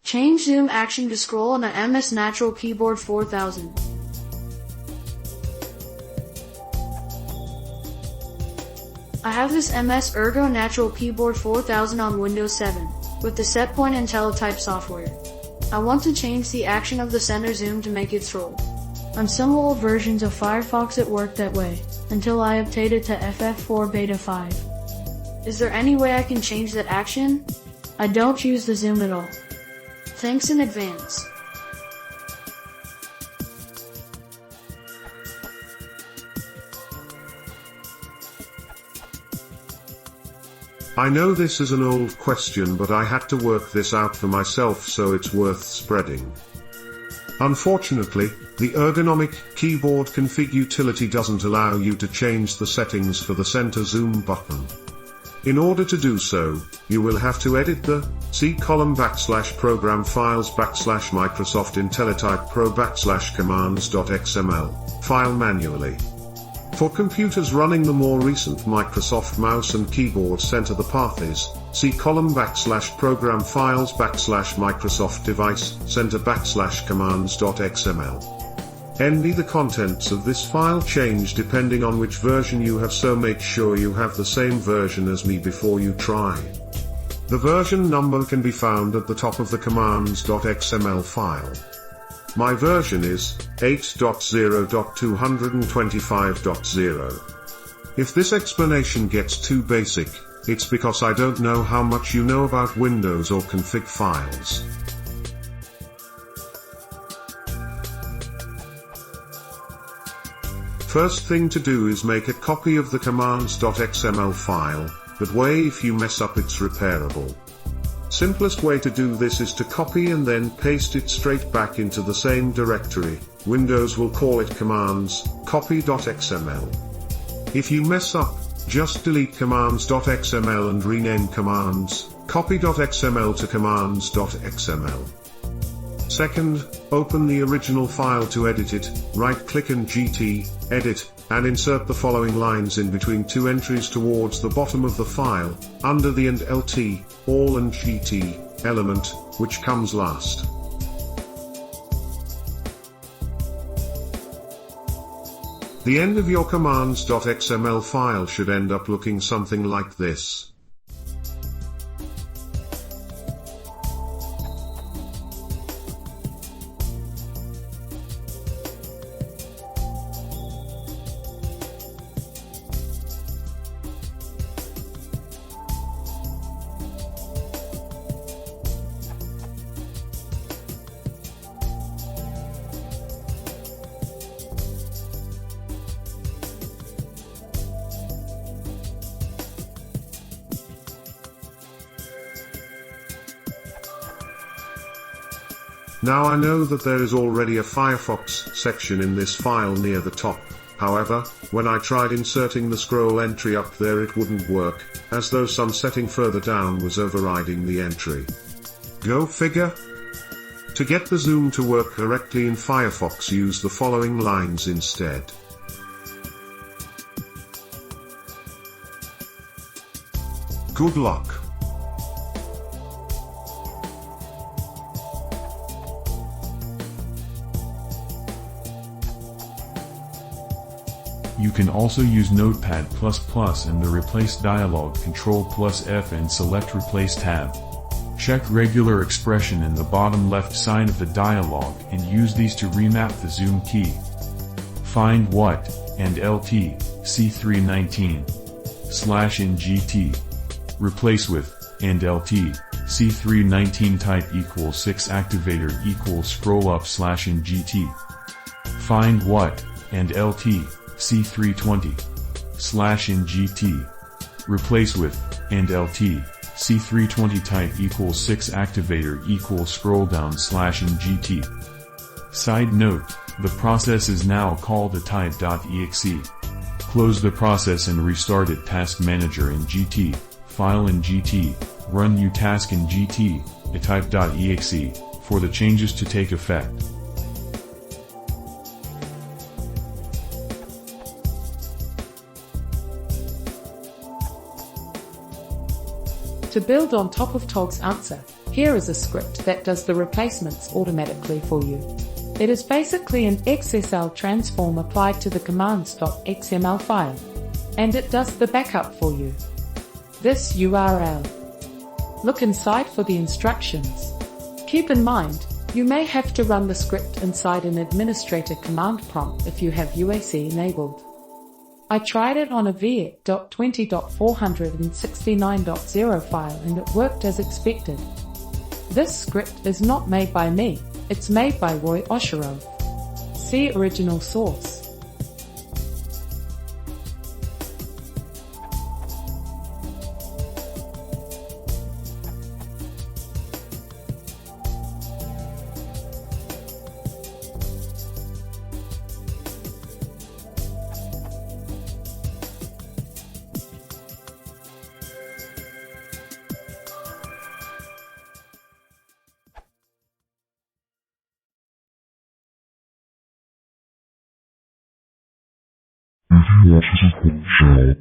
Change zoom action to scroll on a MS Natural Keyboard 4000. I have this MS Ergo Natural Keyboard 4000 on Windows 7, with the Setpoint and Teletype software. I want to change the action of the center zoom to make it scroll. On some old versions of Firefox it worked that way, until I updated to FF4 Beta 5. Is there any way I can change that action? I don't use the zoom at all. Thanks in advance. I know this is an old question, but I had to work this out for myself, so it's worth spreading. Unfortunately, the ergonomic keyboard config utility doesn't allow you to change the settings for the center zoom button. In order to do so, you will have to edit the /program files /Microsoft IntelliType Pro /commands.xml file manually. For computers running the more recent Microsoft mouse and keyboard center, the path is /program files /Microsoft device center /commands.xml. The contents of this file change depending on which version you have, so make sure you have the same version as me before you try. The version number can be found at the top of the commands.xml file. My version is 8.0.225.0. If this explanation gets too basic, it's because I don't know how much you know about Windows or config files. First thing to do is make a copy of the commands.xml file, that way if you mess up it's repairable. Simplest way to do this is to copy and then paste it straight back into the same directory. Windows will call it commands, copy.xml. If you mess up, just delete commands.xml and rename commands, copy.xml to commands.xml. Second, open the original file to edit it, right-click and GT, edit, and insert the following lines in between two entries towards the bottom of the file, under the and LT, all and GT, element, which comes last. The end of your commands.xml file should end up looking something like this. Now I know that there is already a Firefox section in this file near the top. However, when I tried inserting the scroll entry up there it wouldn't work, as though some setting further down was overriding the entry. Go figure? To get the zoom to work correctly in Firefox, use the following lines instead. Good luck. You can also use Notepad++ and the Replace dialog, Ctrl+F and select Replace tab. Check regular expression in the bottom left side of the dialog and use these to remap the zoom key. Find what, and LT, C319/NGT. Replace with, and LT, C319 type = 6 activator = scroll up /NGT. Find what, and LT, C320/NGT. Replace with, and LT, C320 type = 6 activator = scroll down /NGT. Side note, the process is now called a type.exe. Close the process and restart it. Task Manager in GT, File in GT, Run New Task in GT, a type.exe, for the changes to take effect. To build on top of Tog's answer, here is a script that does the replacements automatically for you. It is basically an XSL transform applied to the commands.xml file, and it does the backup for you. This URL. Look inside for the instructions. Keep in mind, you may have to run the script inside an administrator command prompt if you have UAC enabled. I tried it on a v8.20.469.0 file and it worked as expected. This script is not made by me, it's made by Roy Oshiro. See original source. If you want to support the show,